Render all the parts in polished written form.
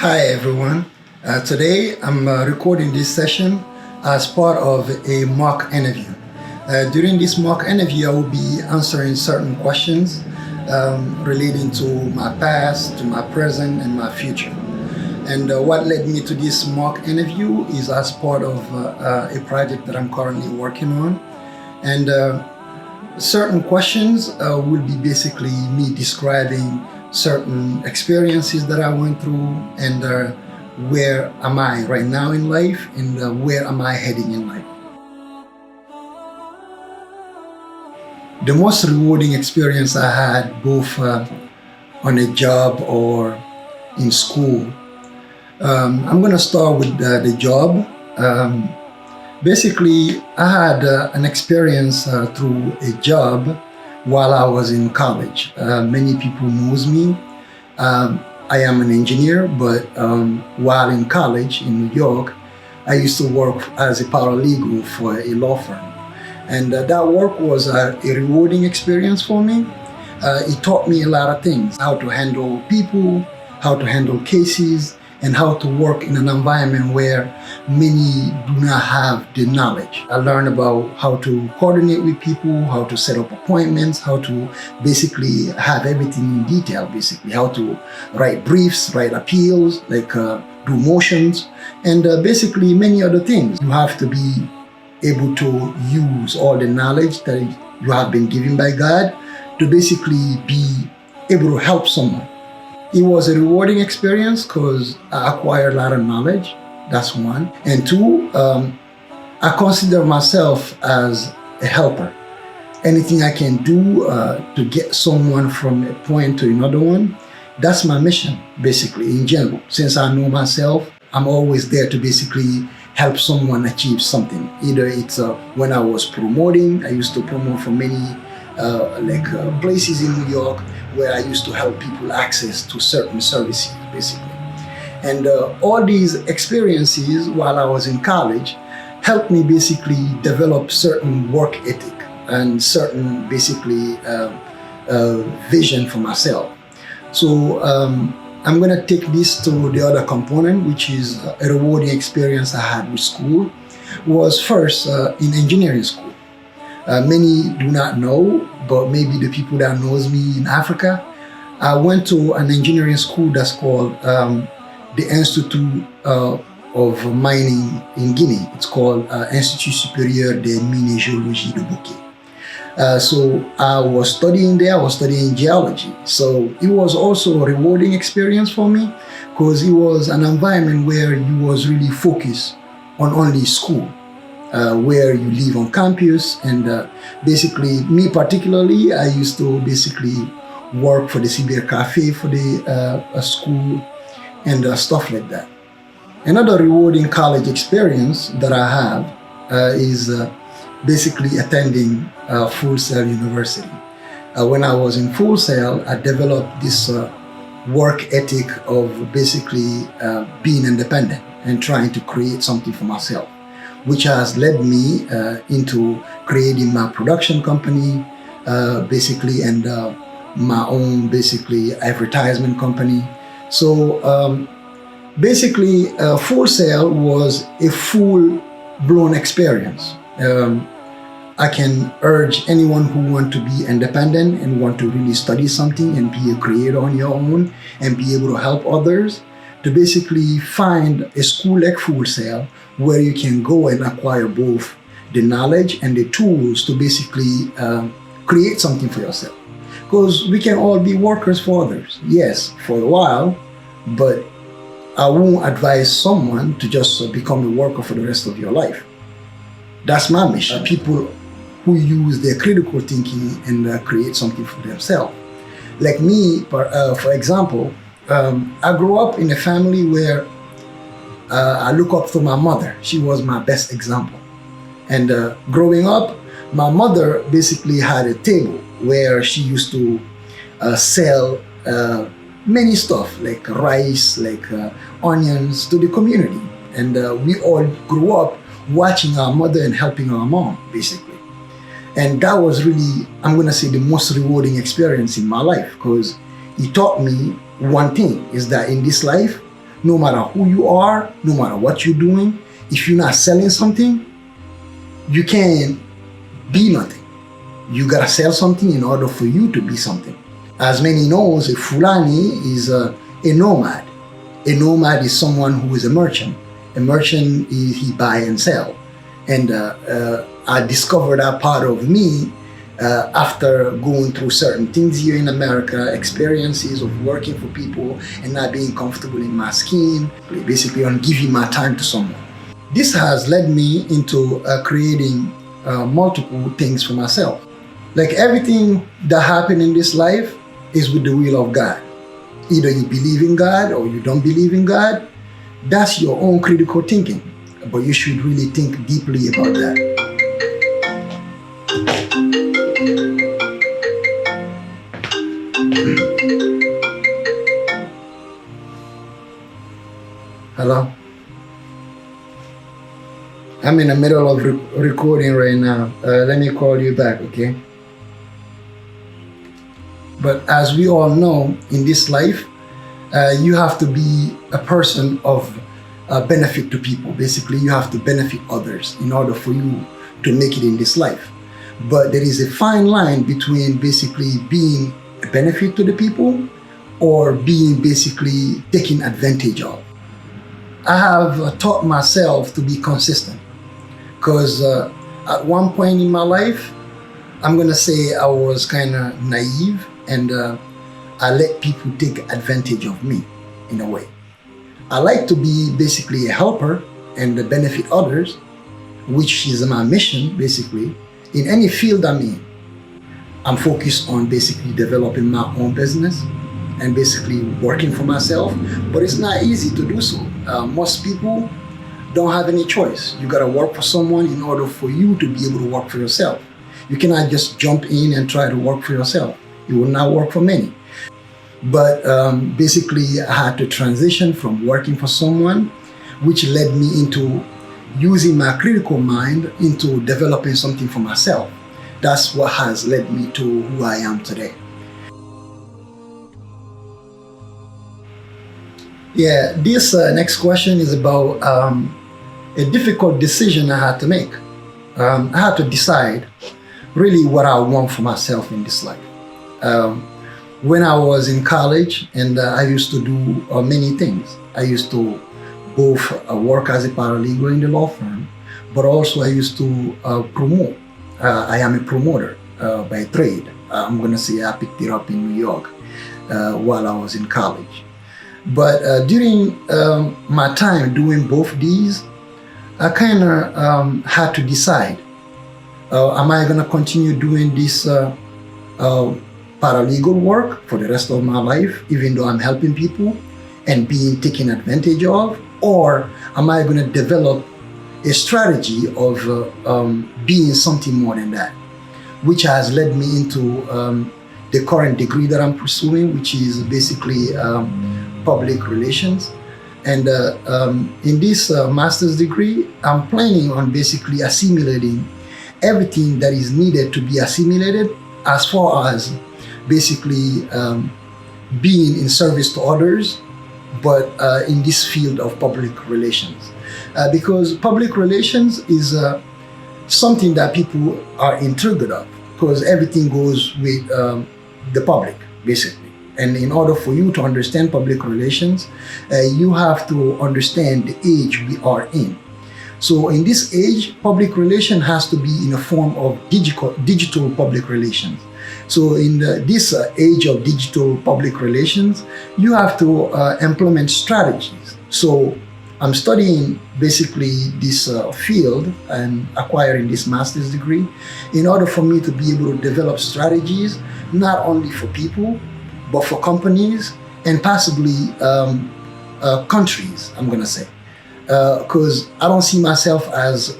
Hi everyone. Today I'm recording this session as part of a mock interview. During this mock interview, I will be answering certain questions relating to my past, to my present, and my future. And what led me to this mock interview is as part of a project that I'm currently working on. And certain questions will be basically me describing certain experiences that I went through and where am I right now in life and where am I heading in life. The most rewarding experience I had both on a job or in school. I'm going to start with the job. Basically, I had an experience through a job while I was in college. Many people knows me. I am an engineer, but while in college in New York, I used to work as a paralegal for a law firm. And that work was a rewarding experience for me. It taught me a lot of things: how to handle people, how to handle cases, and how to work in an environment where many do not have the knowledge. I learned about how to coordinate with people, how to set up appointments, how to basically have everything in detail, basically how to write briefs, write appeals, do motions, and basically many other things. You have to be able to use all the knowledge that you have been given by God to basically be able to help someone. It was a rewarding experience because I acquired a lot of knowledge. That's one. And two, I consider myself as a helper. Anything I can do to get someone from a point to another one, that's my mission, basically, in general. Since I know myself, I'm always there to basically help someone achieve something. Either it's when I was promoting, I used to promote for many places in New York where I used to help people access to certain services, basically. And all these experiences while I was in college helped me basically develop certain work ethic and certain basically vision for myself. So I'm gonna take this to the other component, which is a rewarding experience I had with school, was first in engineering school. Many do not know, but maybe the people that knows me in Africa, I went to an engineering school that's called the Institute of Mining in Guinea. It's called Institut Supérieur de Mines et Géologie de Bouquet. So I was studying there, I was studying geology. So it was also a rewarding experience for me because it was an environment where you was really focused on only school. Where you live on campus, and basically me particularly, I used to basically work for the Cyber Cafe for the school and stuff like that. Another rewarding college experience that I have is basically attending Full Sail University. When I was in Full Sail, I developed this work ethic of basically being independent and trying to create something for myself, which has led me into creating my production company, basically, and my own, basically, advertisement company. So basically, Full Sail was a full-blown experience. I can urge anyone who want to be independent and want to really study something and be a creator on your own and be able to help others to basically find a school like Full Sail where you can go and acquire both the knowledge and the tools to basically create something for yourself. Because we can all be workers for others, yes, for a while, but I won't advise someone to just become a worker for the rest of your life. That's my mission. People who use their critical thinking and create something for themselves. Like me, for example, I grew up in a family where I look up to my mother. She was my best example. And growing up, my mother basically had a table where she used to sell many stuff like rice, like onions to the community. And we all grew up watching our mother and helping our mom, basically. And that was really, I'm gonna say, the most rewarding experience in my life, because it taught me one thing, is that in this life, no matter who you are, no matter what you're doing, if you're not selling something, you can't be nothing. You gotta sell something in order for you to be something. As many knows, a Fulani is a nomad. A nomad is someone who is a merchant. A merchant is he buy and sell. And I discovered that part of me after going through certain things here in America, experiences of working for people and not being comfortable in my skin, basically on giving my time to someone. This has led me into creating multiple things for myself. Like everything that happened in this life is with the will of God. Either you believe in God or you don't believe in God. That's your own critical thinking, but you should really think deeply about that. Hello? I'm in the middle of recording right now. Let me call you back, okay? But as we all know, in this life, you have to be a person of benefit to people. Basically, you have to benefit others in order for you to make it in this life. But there is a fine line between basically being a benefit to the people or being basically taken advantage of. I have taught myself to be consistent because at one point in my life, I'm gonna say I was kind of naive and I let people take advantage of me in a way. I like to be basically a helper and benefit others, which is my mission basically. In any field I'm in, I'm focused on basically developing my own business and basically working for myself, but it's not easy to do so. Most people don't have any choice. You gotta work for someone in order for you to be able to work for yourself. You cannot just jump in and try to work for yourself. It will not work for many. But basically, I had to transition from working for someone, which led me into using my critical mind into developing something for myself. That's what has led me to who I am today. Yeah, this next question is about a difficult decision I had to make. I had to decide really what I want for myself in this life. When I was in college, and I used to do many things. I used to both work as a paralegal in the law firm, but also I used to promote. I am a promoter by trade. I'm going to say I picked it up in New York while I was in college. But during my time doing both these, I kind of had to decide, am I going to continue doing this paralegal work for the rest of my life, even though I'm helping people and being taken advantage of? Or am I going to develop a strategy of being something more than that? Which has led me into the current degree that I'm pursuing, which is basically public relations. And in this master's degree, I'm planning on basically assimilating everything that is needed to be assimilated as far as basically being in service to others, but in this field of public relations. Because public relations is something that people are intrigued of, because everything goes with the public, basically. And in order for you to understand public relations, you have to understand the age we are in. So in this age, public relation has to be in a form of digital public relations. So in this age of digital public relations, you have to implement strategies. So I'm studying basically this field and acquiring this master's degree in order for me to be able to develop strategies, not only for people, but for companies and possibly countries, I'm gonna say. Because I don't see myself as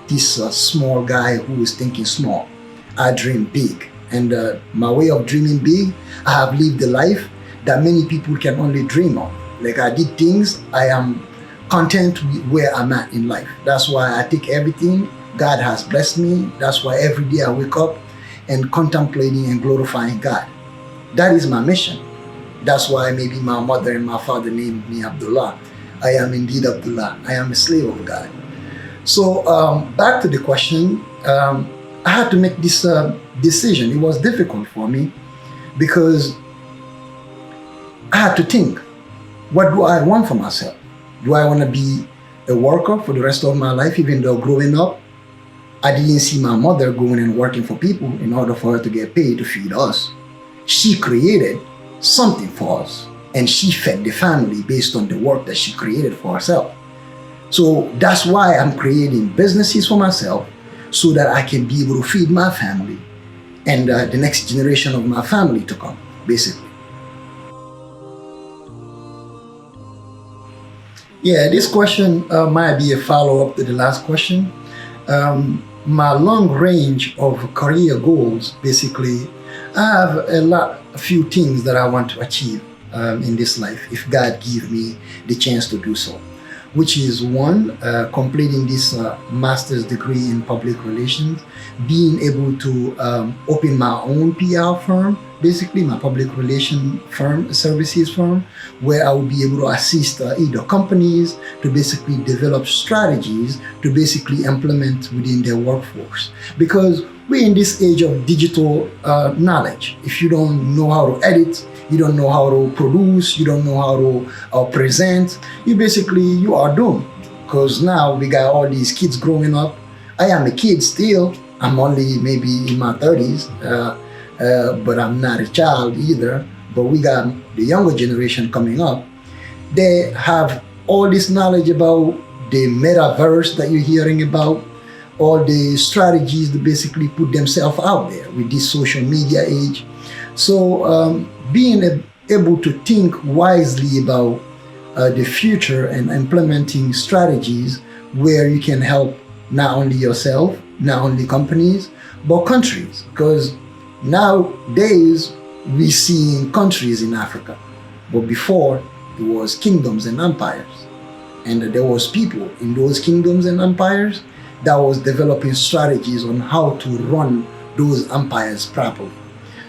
this small guy who is thinking small. I dream big. And my way of dreaming big, I have lived a life that many people can only dream of. Like I did things, I am content with where I'm at in life. That's why I take everything God has blessed me. That's why every day I wake up and contemplating and glorifying God. That is my mission. That's why maybe my mother and my father named me Abdullah. I am indeed Abdullah. I am a slave of God. So back to the question, I had to make this decision. It was difficult for me because I had to think, what do I want for myself? Do I want to be a worker for the rest of my life, even though growing up, I didn't see my mother going and working for people in order for her to get paid to feed us. She created something for us, and she fed the family based on the work that she created for herself. So that's why I'm creating businesses for myself so that I can be able to feed my family and the next generation of my family to come, basically. Yeah, this question might be a follow-up to the last question. My long range of career goals, basically, I have a few things that I want to achieve in this life, if God give me the chance to do so. Which is one, completing this master's degree in public relations, being able to open my own PR firm, basically my public relation firm, services firm, where I will be able to assist either companies to basically develop strategies to basically implement within their workforce. Because we're in this age of digital knowledge. If you don't know how to edit, you don't know how to produce, you don't know how to present, you are doomed. Because now we got all these kids growing up. I am a kid still. I'm only maybe in my 30s, but I'm not a child either. But we got the younger generation coming up. They have all this knowledge about the metaverse that you're hearing about, all the strategies to basically put themselves out there with this social media age. So being able to think wisely about the future and implementing strategies where you can help not only yourself, not only companies, but countries. Because nowadays we see countries in Africa, but before it was kingdoms and empires. And there was people in those kingdoms and empires that was developing strategies on how to run those empires properly.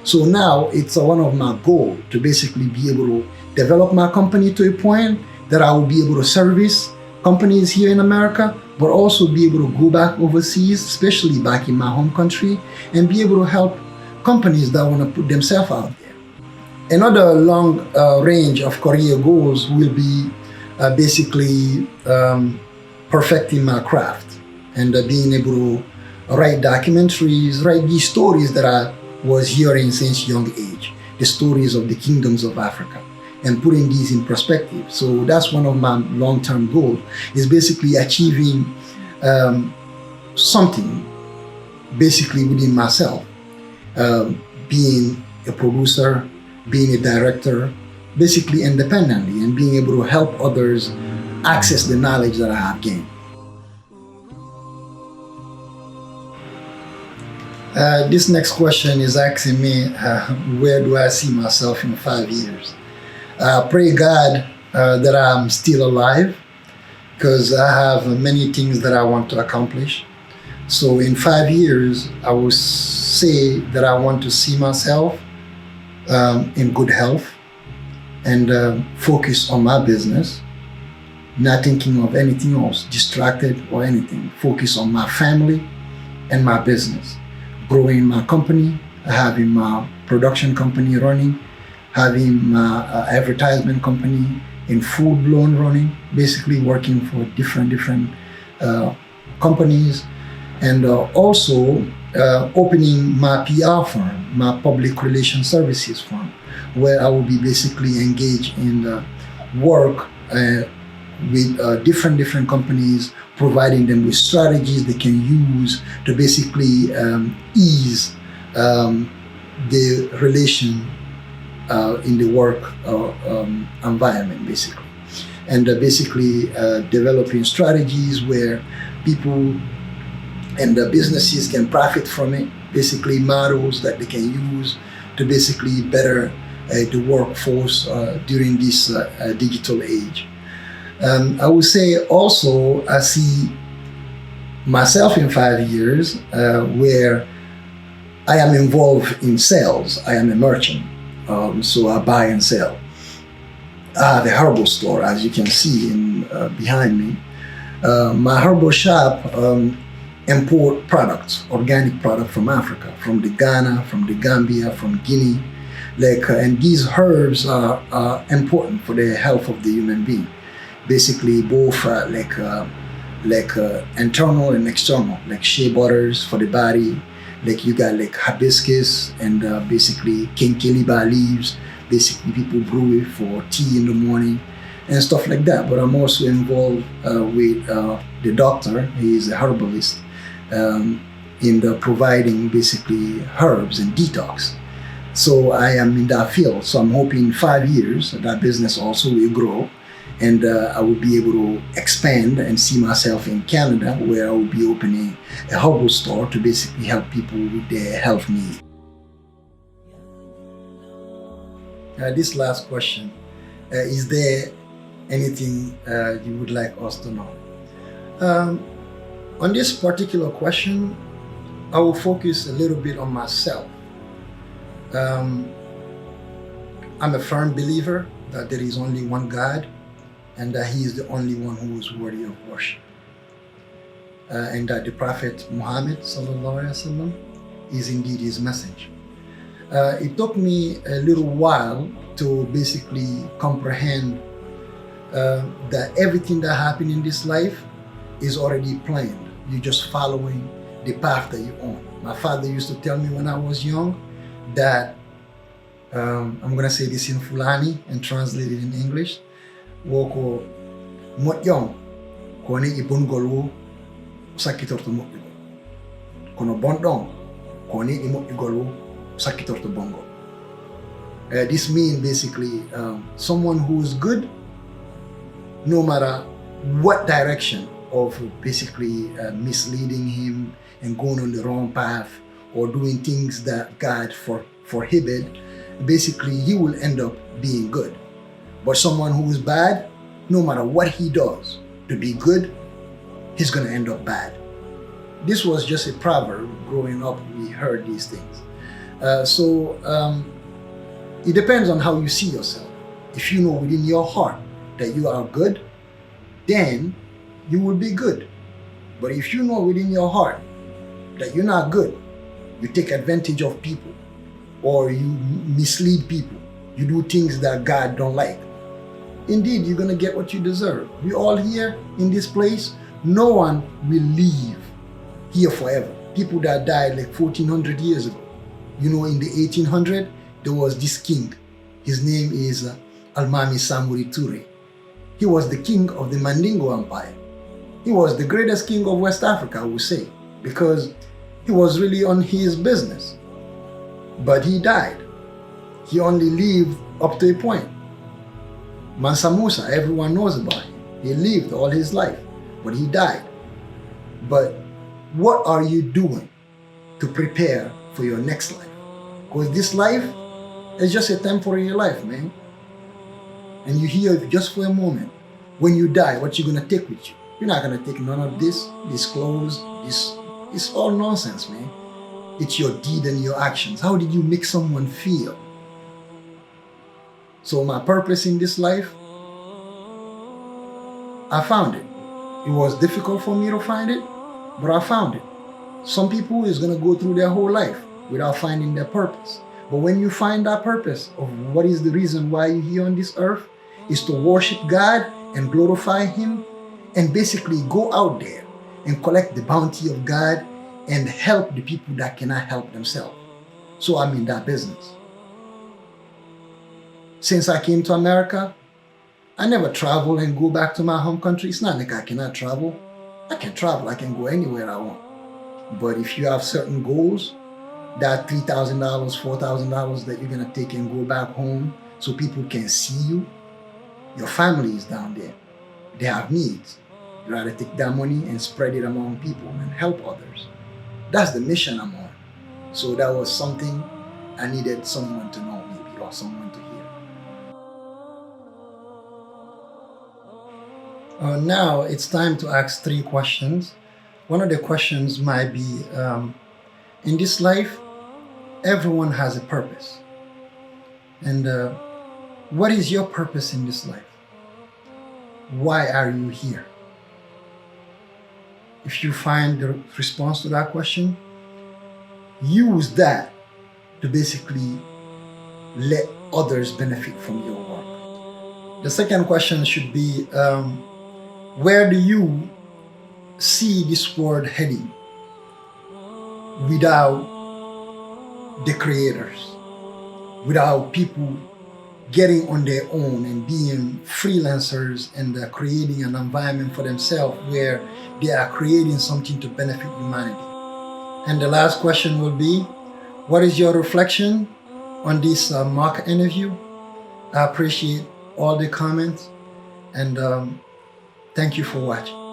So now it's one of my goals to basically be able to develop my company to a point that I will be able to service companies here in America, but also be able to go back overseas, especially back in my home country, and be able to help companies that want to put themselves out there. Another long range of career goals will be basically perfecting my craft and being able to write documentaries, write these stories that I was hearing since young age, the stories of the kingdoms of Africa, and putting these in perspective. So that's one of my long-term goals, is basically achieving something basically within myself, being a producer, being a director, basically independently, and being able to help others access the knowledge that I have gained. This next question is asking me, where do I see myself in 5 years? Pray God that I'm still alive, because I have many things that I want to accomplish. So in 5 years, I will say that I want to see myself in good health and focus on my business, not thinking of anything else, distracted or anything. Focus on my family and my business. Growing my company, having my production company running, having my advertisement company in full-blown running, basically working for different companies, and also opening my PR firm, my public relations services firm, where I will be basically engaged in work with different companies, providing them with strategies they can use to basically ease the relation in the work environment, basically. And basically developing strategies where people and the businesses can profit from it, basically models that they can use to basically better the workforce during this digital age. I would say also I see myself in 5 years where I am involved in sales. I am a merchant, so I buy and sell. The herbal store, as you can see behind me. My herbal shop import products, organic product from Africa, from the Ghana, from the Gambia, from Guinea. And these herbs are important for the health of the human being. Basically, both internal and external, like shea butters for the body. Like you got like hibiscus and basically kinkeliba leaves. Basically, people brew it for tea in the morning and stuff like that. But I'm also involved with the doctor. He is a herbalist in the providing basically herbs and detox. So I am in that field. So I'm hoping 5 years that business also will grow, and I will be able to expand and see myself in Canada, where I will be opening a herbal store to basically help people with their health needs. This last question, is there anything you would like us to know? On this particular question, I will focus a little bit on myself. I'm a firm believer that there is only one God and that He is the only one who is worthy of worship. And that the Prophet Muhammad ﷺ is indeed his message. It took me a little while to basically comprehend that everything that happened in this life is already planned. You're just following the path that you're on. My father used to tell me when I was young that, I'm gonna say this in Fulani and translate it in English. Woko motyong kone ibungolu sakitorto mokyo. Kono bondong kone imokyo sakitorto bongo. This means basically someone who is good, no matter what direction of basically misleading him and going on the wrong path or doing things that God prohibit, basically he will end up being good. But someone who is bad, no matter what he does to be good, he's gonna end up bad. This was just a proverb. Growing up, we heard these things. It depends on how you see yourself. If you know within your heart that you are good, then you will be good. But if you know within your heart that you're not good, you take advantage of people, or you mislead people, you do things that God don't like, indeed, you're gonna get what you deserve. We all here in this place, no one will live here forever. People that died like 1400 years ago. You know, in the 1800s, there was this king. His name is Almami Samori Toure. He was the king of the Mandingo Empire. He was the greatest king of West Africa, I would say, because he was really on his business. But he died. He only lived up to a point. Mansa Musa, everyone knows about him. He lived all his life, but he died. But what are you doing to prepare for your next life? Because this life is just a temporary life, man. And you hear just for a moment. When you die, what you gonna take with you? You're not gonna take none of this clothes, it's all nonsense, man. It's your deed and your actions. How did you make someone feel? So my purpose in this life, I found it. It was difficult for me to find it, but I found it. Some people is gonna go through their whole life without finding their purpose. But when you find that purpose of what is the reason why you're here on this earth, is to worship God and glorify Him, and basically go out there and collect the bounty of God and help the people that cannot help themselves. So I'm in that business. Since I came to America, I never travel and go back to my home country. It's not like I cannot travel. I can travel, I can go anywhere I want. But if you have certain goals, that $3,000, $4,000 that you're gonna take and go back home so people can see you, your family is down there. They have needs. You rather take that money and spread it among people and help others. That's the mission I'm on. So that was something I needed someone to know, maybe, or someone to hear. Now it's time to ask 3 questions. One of the questions might be, in this life, everyone has a purpose. And What is your purpose in this life? Why are you here? If you find the response to that question, use that to basically let others benefit from your work. The second question should be, where do you see this world heading without the creators, without people getting on their own and being freelancers and creating an environment for themselves where they are creating something to benefit humanity? And the last question will be, what is your reflection on this mock interview? I appreciate all the comments, and thank you for watching.